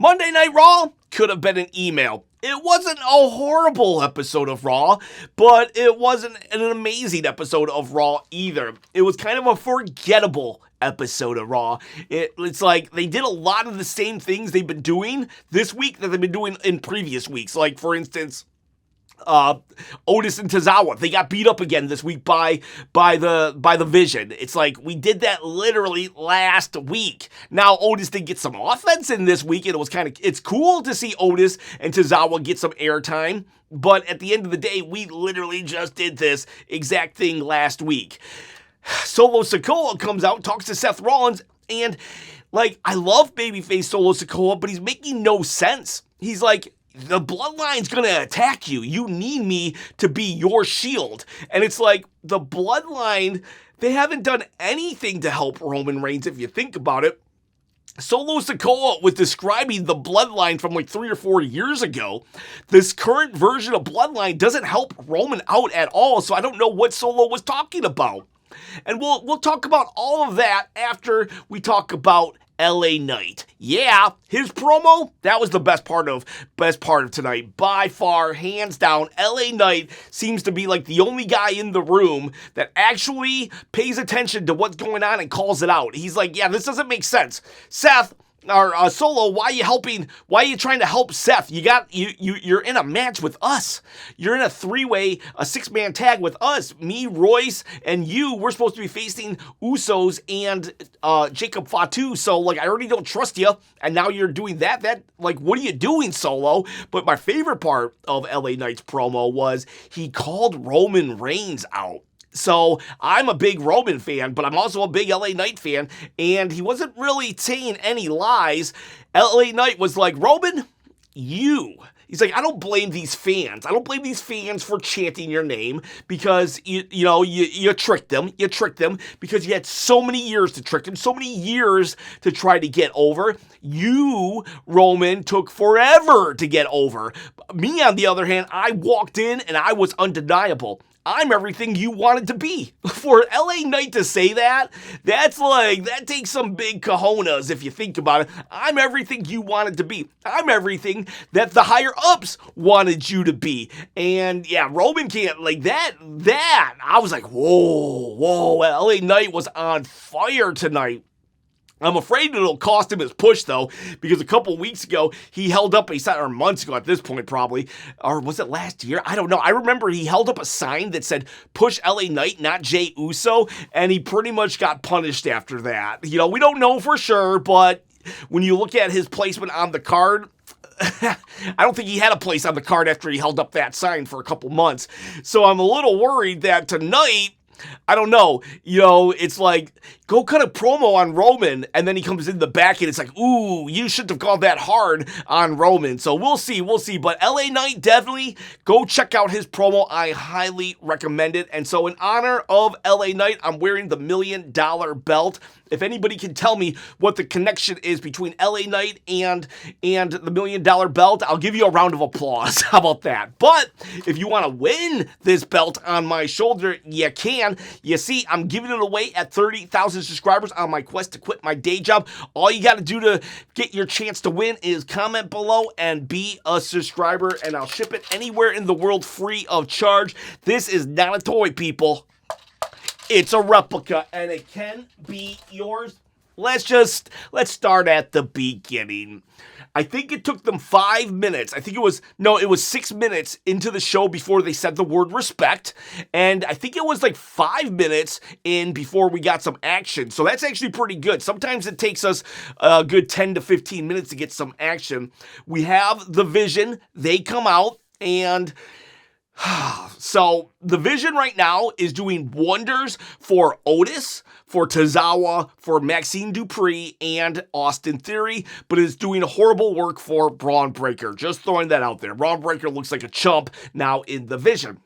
Monday Night Raw could have been an email. It wasn't a horrible episode of Raw, but it wasn't an amazing episode of Raw either. It was kind of a forgettable episode of Raw. It's like they did a lot of the same things they've been doing this week that they've been doing in previous weeks. Like, for instance, Otis and Tozawa, they got beat up again this week by the Vision. It's like we did that literally last week. Now Otis did get some offense in this week, and it's cool to see Otis and Tozawa get some airtime. But at the end of the day, we literally just did this exact thing last week. Solo Sikoa comes out, talks to Seth Rollins, and like, I love babyface Solo Sikoa, but he's making no sense. He's like, the Bloodline's gonna attack you. You need me to be your shield. And it's like, the Bloodline, they haven't done anything to help Roman Reigns if you think about it. Solo Sikoa was describing the Bloodline from like 3 or 4 years ago. This current version of Bloodline doesn't help Roman out at all, so I don't know what Solo was talking about. And we'll talk about all of that after we talk about LA Knight. Yeah, his promo, that was the best part of tonight. By far, hands down, LA Knight seems to be like the only guy in the room that actually pays attention to what's going on and calls it out. He's like, yeah, this doesn't make sense. Seth, or Solo, why are you trying to help Seth? You're in a match with us. You're in a 3-way, a 6-man tag with us. Me, Royce, and you, we're supposed to be facing Usos and Jacob Fatu. So, like, I already don't trust you, and now you're doing that. Like, what are you doing, Solo? But my favorite part of LA Knight's promo was he called Roman Reigns out. So I'm a big Roman fan, but I'm also a big LA Knight fan, and he wasn't really saying any lies. LA Knight was like, Roman, he's like, I don't blame these fans. I don't blame these fans for chanting your name because, you tricked them. You tricked them because you had so many years to trick them, so many years to try to get over. You, Roman, took forever to get over. Me, on the other hand, I walked in and I was undeniable. I'm everything you wanted to be. For LA Knight to say that takes some big cojones if you think about it. I'm everything you wanted to be. I'm everything that the higher ups wanted you to be. And yeah, Roman can't, like that, I was like, whoa, LA Knight was on fire tonight. I'm afraid it'll cost him his push, though, because a couple weeks ago, he held up a sign, or months ago at this point, probably, or was it last year? I don't know. I remember he held up a sign that said, push LA Knight, not Jey Uso, and he pretty much got punished after that. We don't know for sure, but when you look at his placement on the card, I don't think he had a place on the card after he held up that sign for a couple months. So I'm a little worried that tonight, I don't know, it's like, go cut a promo on Roman, and then he comes in the back, and it's like, ooh, you shouldn't have gone that hard on Roman. So we'll see, but LA Knight, definitely go check out his promo. I highly recommend it. And so in honor of LA Knight, I'm wearing the $1 million belt. If anybody can tell me what the connection is between LA Knight and the $1 million belt, I'll give you a round of applause. How about that? But if you want to win this belt on my shoulder, you can. You see, I'm giving it away at 30,000 subscribers on my quest to quit my day job. All you got to do to get your chance to win is comment below and be a subscriber, and I'll ship it anywhere in the world free of charge. This is not a toy, people. It's a replica, and it can be yours. Let's start at the beginning. I think it took them 5 minutes. It was 6 minutes into the show before they said the word respect. And I think it was like 5 minutes in before we got some action. So that's actually pretty good. Sometimes it takes us a good 10 to 15 minutes to get some action. We have the Vision. They come out, and so the Vision right now is doing wonders for Otis, for Tozawa, for Maxine Dupree, and Austin Theory, but is doing horrible work for Braun Breaker. Just throwing that out there. Braun Breaker looks like a chump now in the Vision.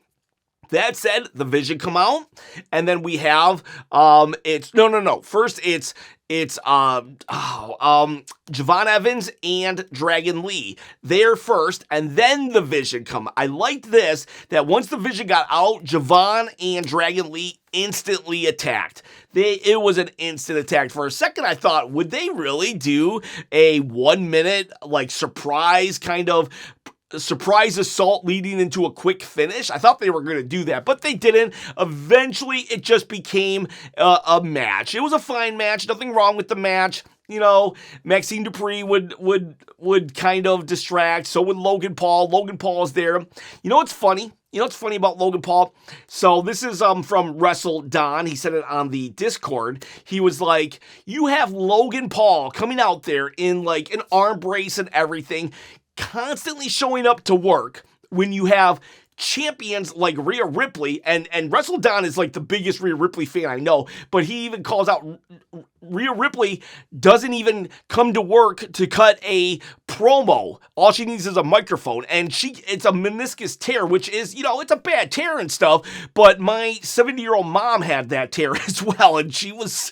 That said, the Vision come out, and then we have First, it's Javon Evans and Dragon Lee. They're first, and then the Vision come. I liked this, that once the Vision got out, Javon and Dragon Lee instantly attacked. It was an instant attack. For a second, I thought, would they really do a 1 minute, like, surprise assault leading into a quick finish? I thought they were going to do that, but they didn't. Eventually, it just became a match. It was a fine match. Nothing wrong with the match. You know, Maxine Dupree would kind of distract. So would Logan Paul. Logan Paul is there. You know what's funny? You know what's funny about Logan Paul? So this is from Wrestle Don. He said it on the Discord. He was like, you have Logan Paul coming out there in like an arm brace and everything, constantly showing up to work when you have champions like Rhea Ripley, and Wrestle Don is like the biggest Rhea Ripley fan I know, but he even calls out Rhea Ripley doesn't even come to work to cut a promo. All she needs is a microphone, and it's a meniscus tear, which is, you know, it's a bad tear and stuff, but my 70-year-old mom had that tear as well, and she was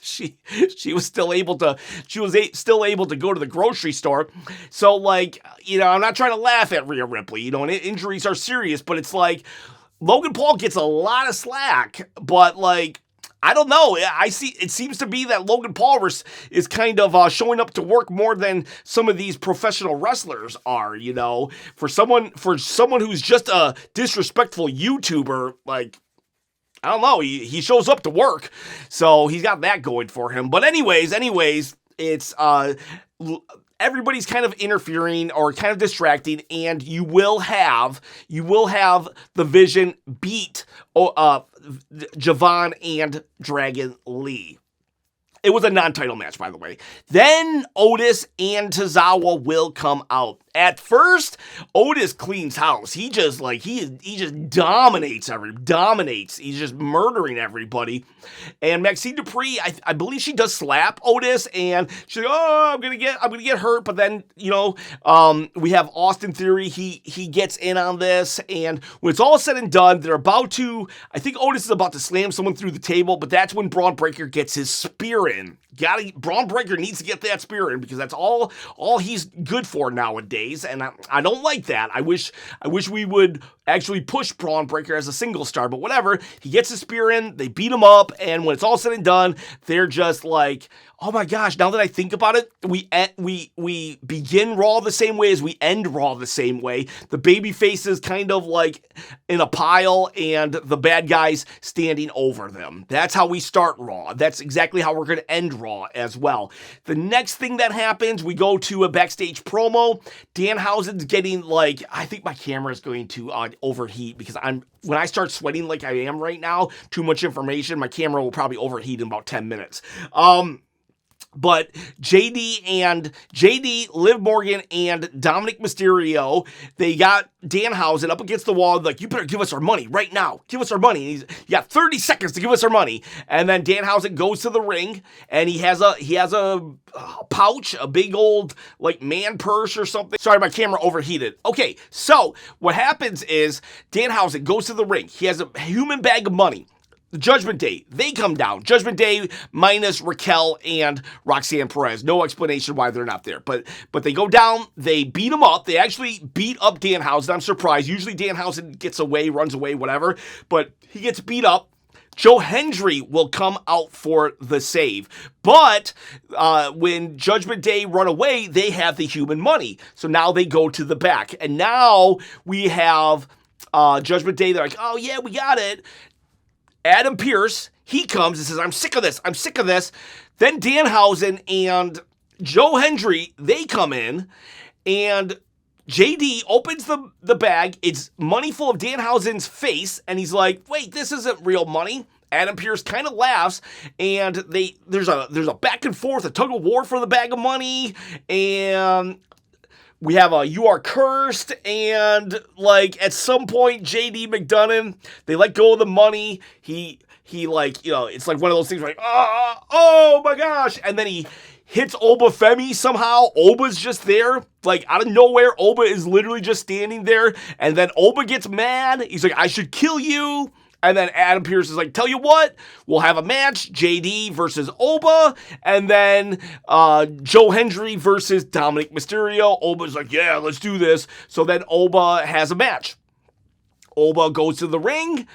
still able to go to the grocery store. So, like, you know, I'm not trying to laugh at Rhea Ripley, you know, and injuries are serious, but it's like Logan Paul gets a lot of slack, but like, I don't know. It seems to be that Logan Paul is kind of showing up to work more than some of these professional wrestlers are, you know. For someone who's just a disrespectful YouTuber, like, I don't know, he shows up to work. So he's got that going for him. But anyways, it's everybody's kind of interfering or kind of distracting, and you will have the Vision beat Javon and Dragon Lee. It was a non-title match, by the way. Then Otis and Tozawa will come out. At first, Otis cleans house. He just dominates dominates. He's just murdering everybody. And Maxine Dupree, I believe she does slap Otis, and she's like, "Oh, I'm gonna get hurt." But then, you know, we have Austin Theory. He gets in on this, and when it's all said and done, they're about to. I think Otis is about to slam someone through the table, but that's when Braun Breaker gets his spear in. Braun Breaker needs to get that spear in, because that's all he's good for nowadays, and I don't like that. I wish we would actually push Braun Breaker as a single star, but whatever. He gets his spear in, they beat him up, and when it's all said and done, they're just like, oh my gosh, now that I think about it, we begin Raw the same way as we end Raw the same way. The baby faces kind of like in a pile, and the bad guys standing over them. That's how we start Raw. That's exactly how we're going to end Raw as well. The next thing that happens, we go to a backstage promo. Danhausen's getting like, I think my camera is going to overheat, because when I start sweating like I am right now, too much information, my camera will probably overheat in about 10 minutes. But JD, Liv Morgan, and Dominik Mysterio, they got Danhausen up against the wall, like, you better give us our money right now. Give us our money. You got 30 seconds to give us our money. And then Danhausen goes to the ring, and he has a pouch, a big old, like, man purse or something. Sorry, my camera overheated. Okay, so what happens is Danhausen goes to the ring. He has a human bag of money. The Judgment Day, they come down. Judgment Day minus Raquel and Roxanne Perez. No explanation why they're not there. But they go down, they beat him up. They actually beat up Danhausen. I'm surprised. Usually Danhausen gets away, runs away, whatever. But he gets beat up. Joe Hendry will come out for the save. But when Judgment Day run away, they have the human money. So now they go to the back. And now we have Judgment Day. They're like, oh yeah, we got it. Adam Pearce, he comes and says, I'm sick of this. Then Danhausen and Joe Hendry, they come in, and JD opens the bag. It's money full of Danhausen's face, and he's like, wait, this isn't real money. Adam Pearce kind of laughs, and there's a back and forth, a tug of war for the bag of money, and we have a You Are Cursed, and like at some point, JD McDonough, they let go of the money. He like, you know, it's like one of those things where like, oh my gosh, and then he hits Oba Femi somehow. Oba's just there, like out of nowhere. Oba is literally just standing there, and then Oba gets mad. He's like, I should kill you. And then Adam Pearce is like, tell you what, we'll have a match, JD versus Oba, and then Joe Hendry versus Dominik Mysterio. Oba's like, yeah, let's do this. So then Oba has a match. Oba goes to the ring.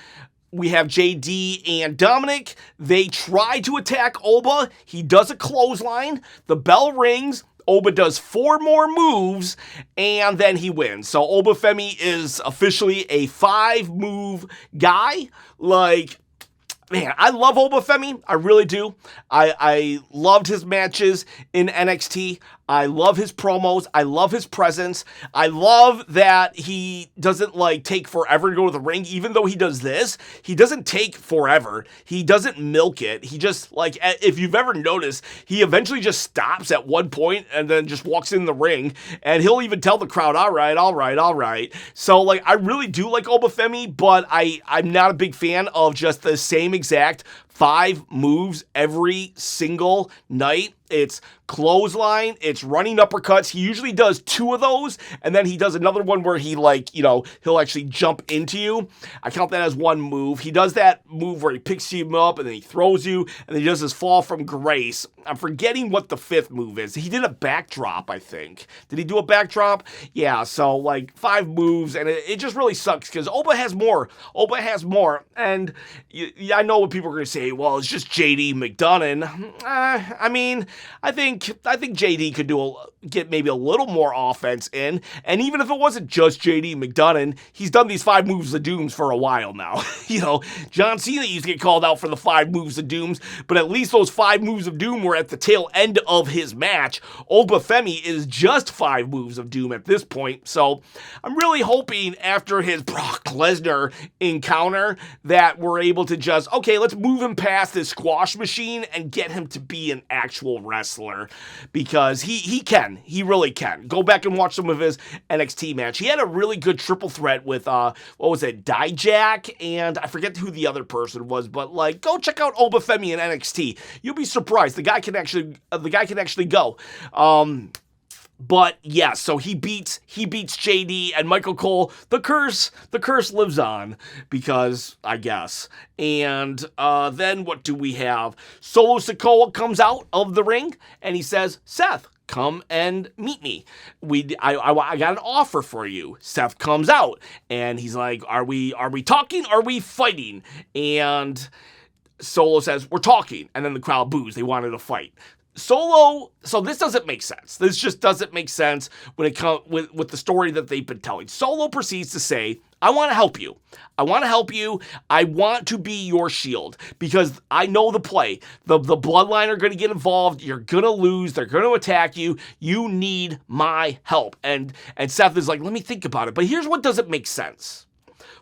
We have JD and Dominik. They try to attack Oba. He does a clothesline. The bell rings. Oba does 4 more moves, and then he wins. So Oba Femi is officially a 5-move guy. Like, man, I love Oba Femi. I really do. I loved his matches in NXT. I love his promos. I love his presence. I love that he doesn't take forever to go to the ring. Even though he does this, he doesn't take forever. He doesn't milk it. He just, if you've ever noticed, he eventually just stops at one point and then just walks in the ring, and he'll even tell the crowd, all right, all right, all right. So, I really do like Oba Femi, but I'm not a big fan of just the same exact 5 moves every single night. It's clothesline, it's running uppercuts. He usually does 2 of those, and then he does another one where he he'll actually jump into you. I count that as 1 move. He does that move where he picks you up and then he throws you, and then he does his fall from grace. I'm forgetting what the 5th move is. He did a backdrop, I think. Did he do a backdrop? Yeah, so 5 moves, and it just really sucks because Oba has more. Oba has more, and I know what people are going to say, well, it's just JD McDonough. I mean, I think JD could get maybe a little more offense in, and even if it wasn't just JD McDonough, he's done these 5 moves of dooms for a while now. John Cena used to get called out for the 5 moves of dooms, but at least those 5 moves of doom were at the tail end of his match. Oba Femi is just 5 moves of doom at this point, so I'm really hoping after his Brock Lesnar encounter that we're able to just, okay, let's move him past this squash machine and get him to be an actual wrestler, because he really can. Go back and watch some of his NXT match. He had a really good triple threat with Dijak, and I forget who the other person was, but go check out Oba Femi in NXT. You'll be surprised. The guy can actually go. But yeah, so he beats JD and Michael Cole. The curse lives on, because I guess. And then what do we have? Solo Sikoa comes out of the ring and he says, Seth, come and meet me. I got an offer for you. Seth comes out and he's like, are we talking? Are we fighting? And Solo says, we're talking. And then the crowd boos. They wanted to fight. Solo, so this doesn't make sense. This just doesn't make sense when it comes with the story that they've been telling. Solo proceeds to say, I want to help you. I want to help you. I want to be your shield, because I know the play. The Bloodline are going to get involved. You're going to lose. They're going to attack you. You need my help. And Seth is like, let me think about it. But here's what doesn't make sense.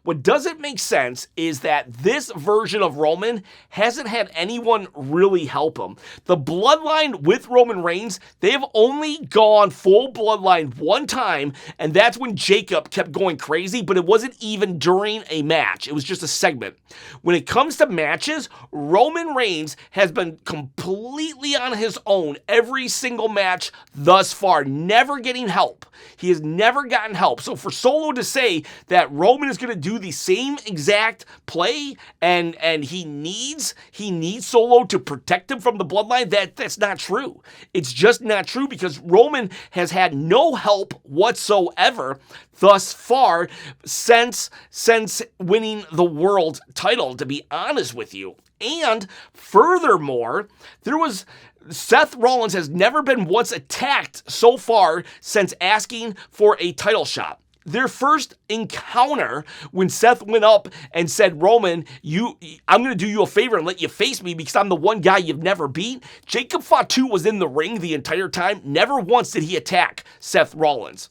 What doesn't make sense is that this version of Roman hasn't had anyone really help him. The Bloodline with Roman Reigns, they have only gone full Bloodline one time, and that's when Jacob kept going crazy, but it wasn't even during a match. It was just a segment. When it comes to matches, Roman Reigns has been completely on his own every single match thus far, never getting help. He has never gotten help. So for Solo to say that Roman is going to do the same exact play and he needs Solo to protect him from the Bloodline, that's not true. It's just not true, because Roman has had no help whatsoever thus far since winning the world title, to be honest with you. And furthermore, Seth Rollins has never been once attacked so far since asking for a title shot. Their first encounter, when Seth went up and said, Roman, I'm going to do you a favor and let you face me because I'm the one guy you've never beat. Jacob Fatu was in the ring the entire time. Never once did he attack Seth Rollins.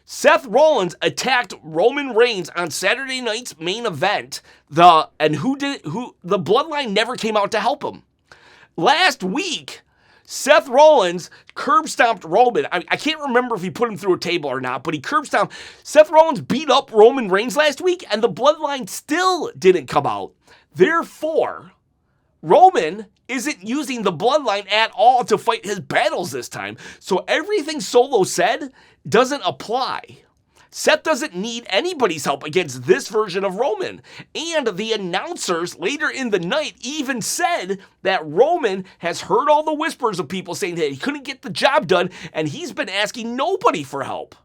Seth Rollins attacked Roman Reigns on Saturday night's main event. The Bloodline never came out to help him. Last week, Seth Rollins curb stomped Roman. I can't remember if he put him through a table or not, but he curb stomped. Seth Rollins beat up Roman Reigns last week, and the Bloodline still didn't come out. Therefore, Roman isn't using the Bloodline at all to fight his battles this time. So everything Solo said doesn't apply. Seth doesn't need anybody's help against this version of Roman. And the announcers later in the night even said that Roman has heard all the whispers of people saying that he couldn't get the job done, and he's been asking nobody for help.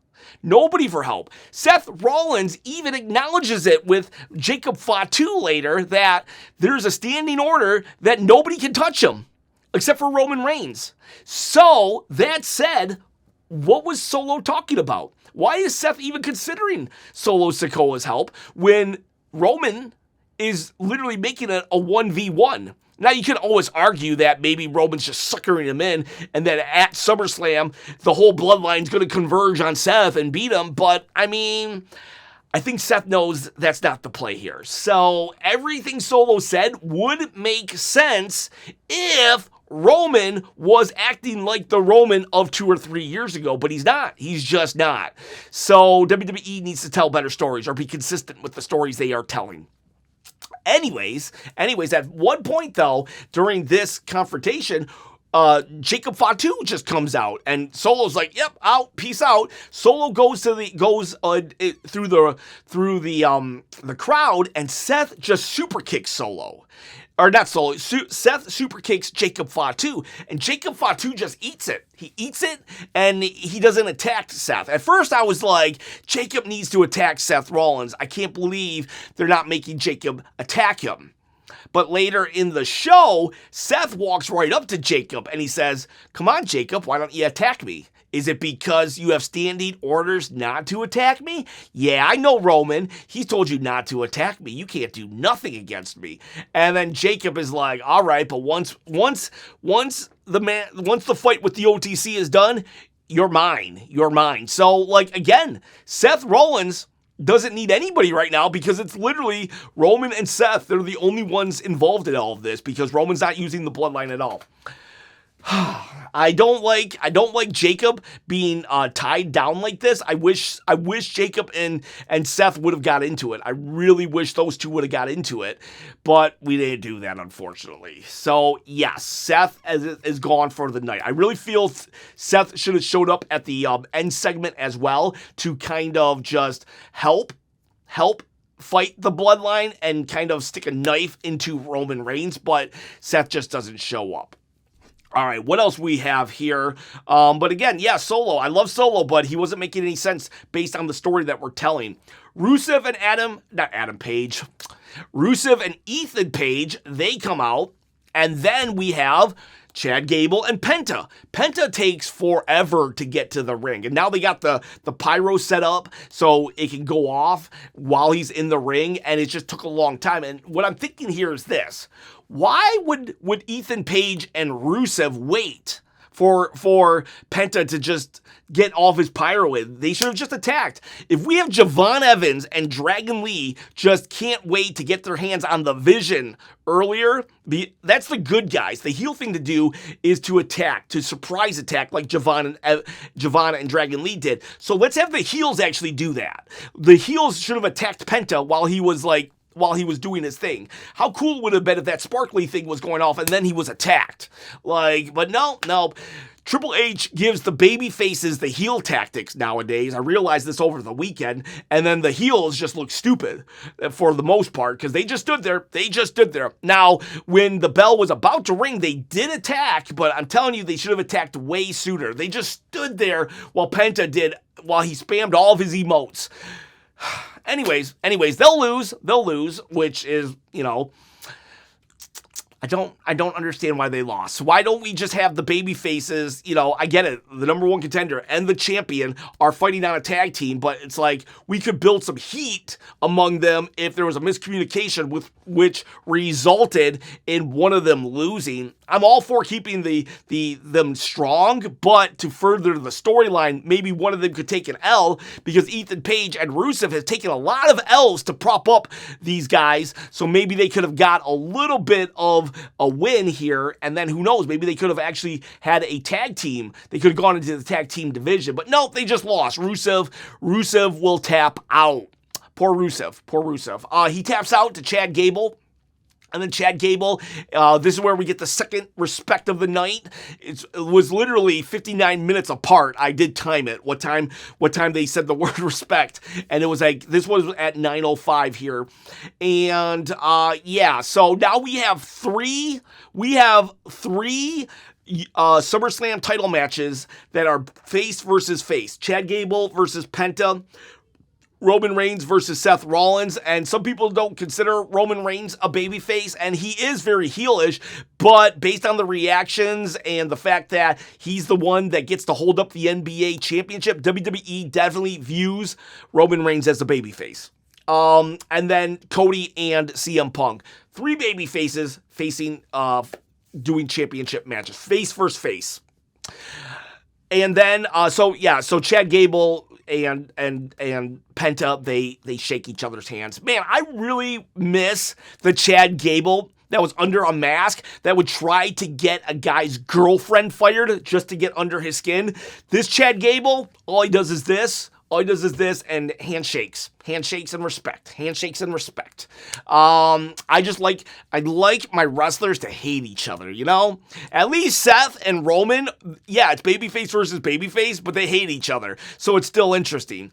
Nobody for help. Seth Rollins even acknowledges it with Jacob Fatu later that there's a standing order that nobody can touch him except for Roman Reigns. So, that said, what was Solo talking about? Why is Seth even considering Solo Sikoa's help when Roman is literally making a 1v1? Now, you can always argue that maybe Roman's just suckering him in, and that at SummerSlam, the whole bloodline's going to converge on Seth and beat him, but, I mean, I think Seth knows that's not the play here. So, everything Solo said would make sense if Roman was acting like the Roman of 2 or 3 years ago, but he's not. He's just not. So, WWE needs to tell better stories or be consistent with the stories they are telling. Anyways, at one point though, during this confrontation, Jacob Fatu just comes out, and Solo's like, "Yep, out, peace out." Solo goes through the crowd, and Seth just super kicks Solo. Or not Solo, Seth super kicks Jacob Fatu, and Jacob Fatu just eats it. He eats it, and he doesn't attack Seth. At first, I was like, Jacob needs to attack Seth Rollins. I can't believe they're not making Jacob attack him. But later in the show, Seth walks right up to Jacob, and he says, "Come on, Jacob, why don't you attack me? Is it because you have standing orders not to attack me? Yeah, I know Roman. He's told you not to attack me. You can't do nothing against me." And then Jacob is like, "All right, but once the fight with the OTC is done, you're mine. You're mine." So, like, again, Seth Rollins doesn't need anybody right now because it's literally Roman and Seth. They're the only ones involved in all of this because Roman's not using the bloodline at all. I don't like Jacob being tied down like this. I wish Jacob and Seth would have got into it. I really wish those two would have got into it, but we didn't do that, unfortunately. So yes, Seth is gone for the night. I really feel Seth should have showed up at the end segment as well to kind of just help fight the bloodline and kind of stick a knife into Roman Reigns, but Seth just doesn't show up. All right, what else we have here? But again, yeah, Solo. I love Solo, but he wasn't making any sense based on the story that we're telling. Rusev and Ethan Page, they come out, and then we have Chad Gable and Penta. Penta takes forever to get to the ring, and now they got the pyro set up so it can go off while he's in the ring, and it just took a long time. And what I'm thinking here is this. Why would Ethan Page and Rusev wait for Penta to just get off his pyro in? They should have just attacked. If we have Javon Evans and Dragon Lee just can't wait to get their hands on the Vision earlier, that's the good guys. The heel thing to do is to attack, to surprise attack like Javon and Dragon Lee did. So let's have the heels actually do that. The heels should have attacked Penta while he was doing his thing. How cool would it have been if that sparkly thing was going off and then he was attacked? But no. Triple H gives the baby faces the heel tactics nowadays. I realized this over the weekend, and then the heels just look stupid for the most part because they just stood there. Now, when the bell was about to ring, they did attack, but I'm telling you, they should have attacked way sooner. They just stood there while he spammed all of his emotes. Anyways, they'll lose, which is, I don't understand why they lost. Why don't we just have the baby faces, I get it, the number one contender and the champion are fighting on a tag team, but it's like we could build some heat among them if there was a miscommunication which resulted in one of them losing. I'm all for keeping them strong, but to further the storyline, maybe one of them could take an L because Ethan Page and Rusev has taken a lot of L's to prop up these guys, so maybe they could have got a little bit of a win here, and then who knows, maybe they could have actually had a tag team. They could have gone into the tag team division, but no, they just lost. Rusev will tap out. Poor Rusev. He taps out to Chad Gable. And then Chad Gable, this is where we get the second respect of the night. It was literally 59 minutes apart. I did time it, what time they said the word respect. And it was like, this was at 9:05 here. And yeah, so now we have three SummerSlam title matches that are face versus face. Chad Gable versus Penta, Roman Reigns versus Seth Rollins, and some people don't consider Roman Reigns a babyface, and he is very heelish, but based on the reactions and the fact that he's the one that gets to hold up the NBA championship, WWE definitely views Roman Reigns as a babyface. And then Cody and CM Punk. 3 babyfaces facing, doing championship matches, face versus face. And then, so Chad Gable and Penta, they shake each other's hands. Man, I really miss the Chad Gable that was under a mask that would try to get a guy's girlfriend fired just to get under his skin. This Chad Gable, all he does is this, and handshakes and respect. I'd like my wrestlers to hate each other, you know? At least Seth and Roman, yeah, it's babyface versus babyface, but they hate each other, so it's still interesting.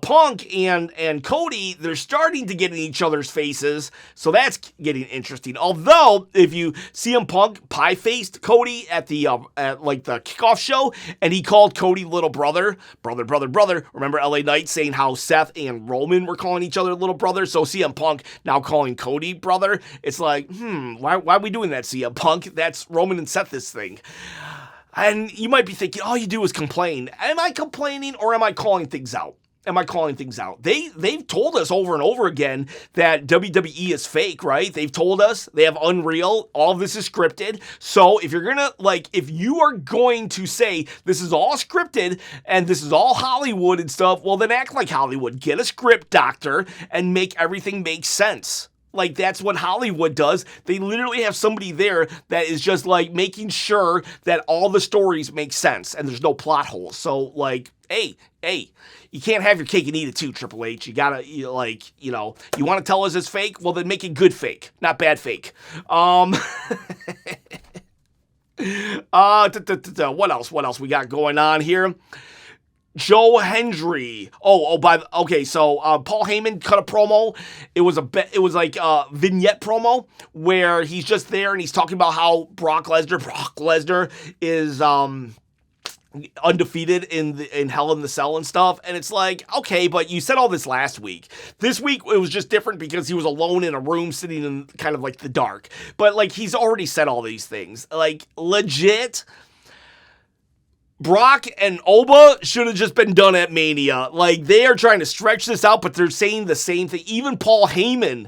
Punk and Cody, they're starting to get in each other's faces, so that's getting interesting. Although, if you see him, Punk pie-faced Cody at the kickoff show, and he called Cody little brother. Remember LA Knight saying how Seth and Roman were calling each other little brother? So CM Punk now calling Cody brother. It's like, why are we doing that, CM Punk? That's Roman and Seth's thing. And you might be thinking, all you do is complain. Am I complaining, or am I calling things out? They've told us over and over again that WWE is fake, right? They've told us they have Unreal. All of this is scripted. So if you are going to say this is all scripted and this is all Hollywood and stuff, well, then act like Hollywood. Get a script doctor and make everything make sense. Like, that's what Hollywood does. They literally have somebody there that is just, like, making sure that all the stories make sense and there's no plot holes. So, like, hey, you can't have your cake and eat it too, Triple H. You gotta, you want to tell us it's fake? Well, then make it good fake, not bad fake. What else we got going on here? Joe Hendry. So Paul Heyman cut a promo. It was like a vignette promo where he's just there and he's talking about how Brock Lesnar is undefeated in Hell in the Cell and stuff, and it's like, okay, but you said all this last week. This week it was just different because he was alone in a room sitting in kind of like the dark. But like, he's already said all these things. Like, legit, Brock and Oba should have just been done at Mania. Like, they are trying to stretch this out, but they're saying the same thing. Even Paul Heyman,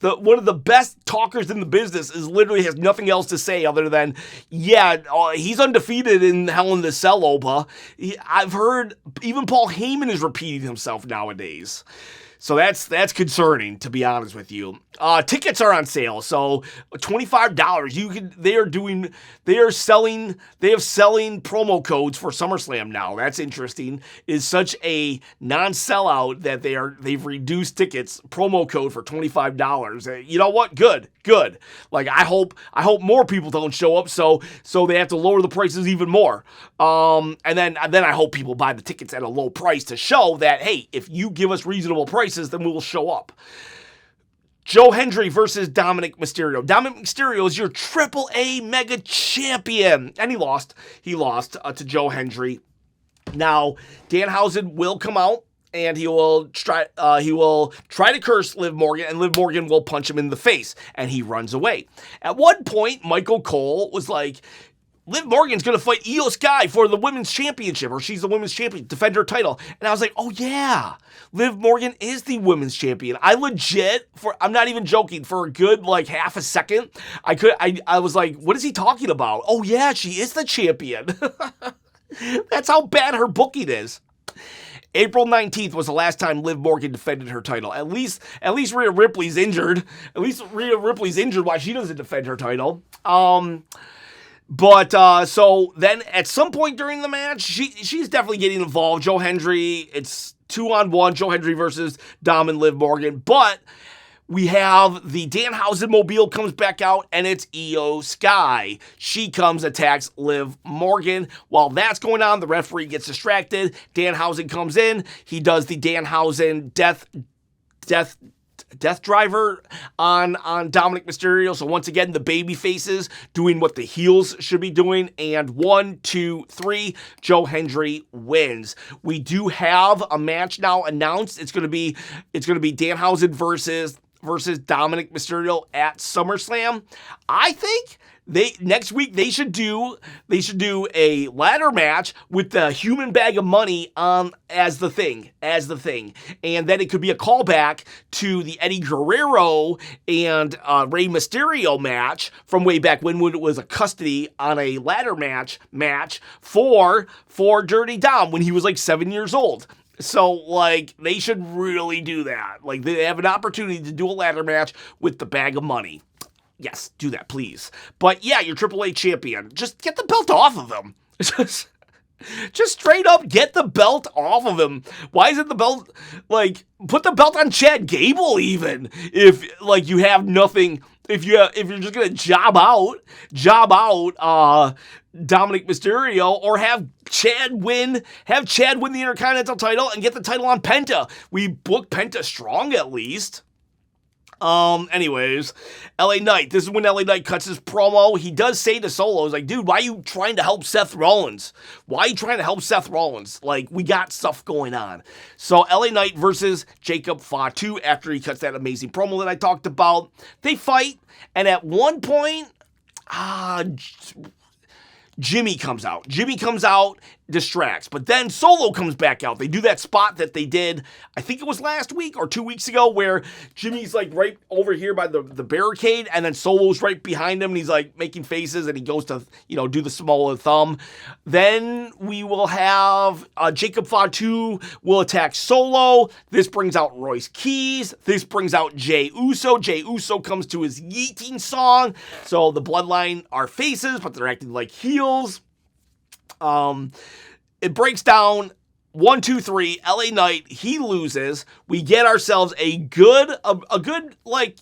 one of the best talkers in the business, literally has nothing else to say other than, he's undefeated in Hell in the Cell, Oba. I've heard even Paul Heyman is repeating himself nowadays. So that's concerning, to be honest with you. Tickets are on sale, so $25. They have selling promo codes for SummerSlam now. That's interesting. It is such a non-sellout that they've reduced tickets promo code for $25. You know what? Good. Like, I hope more people don't show up, so they have to lower the prices even more. And then I hope people buy the tickets at a low price to show that, hey, if you give us reasonable prices, then we will show up. Joe Hendry versus Dominik Mysterio. Dominik Mysterio is your AAA Mega Champion. And he lost. He lost to Joe Hendry. Now, Danhausen will come out and he will try to curse Liv Morgan, and Liv Morgan will punch him in the face, and he runs away. At one point, Michael Cole was like, Liv Morgan's going to fight Io Sky for the women's championship, or she's the women's champion, defend her title. And I was like, oh yeah, Liv Morgan is the women's champion. I'm not even joking, for a good like half a second, I was like, what is he talking about? Oh yeah, she is the champion. That's how bad her booking is. April 19th was the last time Liv Morgan defended her title. At least Rhea Ripley's injured. Why she doesn't defend her title. But so then at some point during the match, she's definitely getting involved. Joe Hendry, it's 2-on-1, Joe Hendry versus Dom and Liv Morgan. But we have the Danhausen mobile comes back out, and it's Io Sky. She comes, attacks Liv Morgan. While that's going on, the referee gets distracted. Danhausen comes in. He does the Danhausen death driver on Dominik Mysterio. So once again, the baby faces doing what the heels should be doing. And 1, 2, 3, Joe Hendry wins. We do have a match now announced. It's gonna be Danhausen versus Dominik Mysterio at SummerSlam. I think next week they should do a ladder match with the human bag of money as the thing, and then it could be a callback to the Eddie Guerrero and Rey Mysterio match from way back when it was a custody on a ladder match for Dirty Dom when he was like 7 years old. So, like, they should really do that. Like, they have an opportunity to do a ladder match with the bag of money. Yes, do that, please. But, yeah, you're AAA champion. Just get the belt off of him. Just straight up get the belt off of him. Why isn't the belt, like, put the belt on Chad Gable even. If, like, you have nothing, if you're just going to job out Dominik Mysterio, or have Chad win the Intercontinental title and get the title on Penta. We book Penta strong at least. Anyways, LA Knight. This is when LA Knight cuts his promo. He does say to Solo, he's like, dude, why are you trying to help Seth Rollins? Like, we got stuff going on. So LA Knight versus Jacob Fatu after he cuts that amazing promo that I talked about. They fight, and at one point, Jimmy comes out, distracts, but then Solo comes back out. They do that spot that they did, I think it was last week or 2 weeks ago, where Jimmy's like right over here by the barricade, and then Solo's right behind him, and he's like making faces, and he goes to, do the small thumb. Then we will have Jacob Fatu will attack Solo. This brings out Royce Keys. This brings out Jey Uso. Jey Uso comes to his yeeting song. So the Bloodline are faces, but they're acting like heels. It breaks down 1, 2, 3. LA Knight, he loses. We get ourselves a good, like,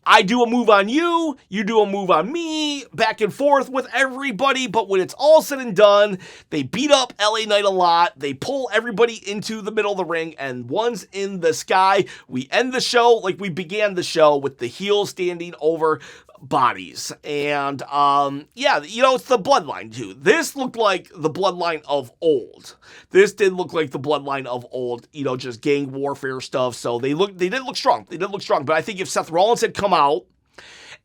I do a move on you, you do a move on me, back and forth with everybody. But when it's all said and done, they beat up LA Knight a lot. They pull everybody into the middle of the ring, and one's in the sky. We end the show like we began the show, with the heels standing over bodies. And it's the Bloodline too. This looked like the Bloodline of old. This did look like the Bloodline of old, just gang warfare stuff. So they did look strong. But I think if Seth Rollins had come out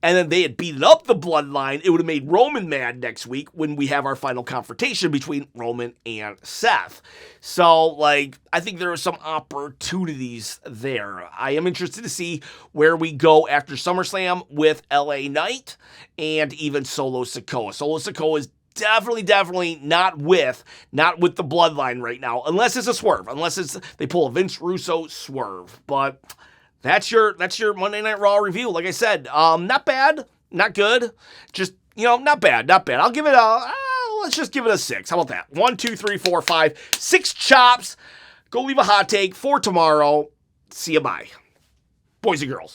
and then they had beaten up the Bloodline, it would have made Roman mad next week when we have our final confrontation between Roman and Seth. So, like, I think there are some opportunities there. I am interested to see where we go after SummerSlam with LA Knight and even Solo Sikoa. Solo Sikoa is definitely not with the Bloodline right now, unless it's a swerve, they pull a Vince Russo swerve. But that's your Monday Night Raw review. Like I said, not bad, not good, just, not bad. I'll give it let's just give it a 6. How about that? 1, 2, 3, 4, 5, 6 chops. Go leave a hot take for tomorrow. See you, bye. Boys and girls.